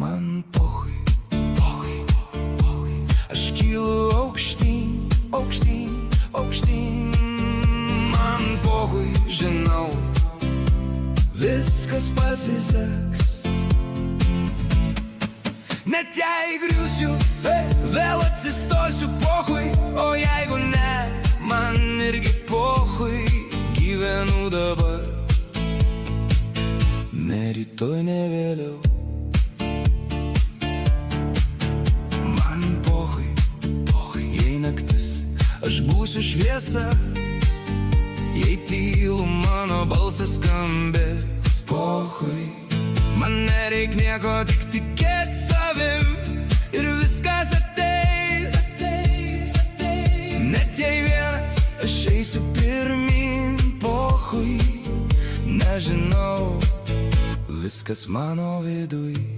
man pochui, pochui, pochui. Aš kylu aukštyn, aukštyn, aukštyn. Man pochui, žinau, viskas pasiseks. Net jei griūsiu, vėl atsistosiu, pochui. O jeigu ne, man irgi pochui. Gyvenu dabar, ne rytoj, ne vėliau. Man pochui, pochui. Jei naktis, aš būsiu šviesa. Jei tylu, mano balsas skambės. Pochui. Man nereik nieko, tik tikėt savim. Ir viskas ateis, ateis, ateis. Net jei vienas, aš eisiu pirmin. Pochui. Nežinau, viskas mano viduj.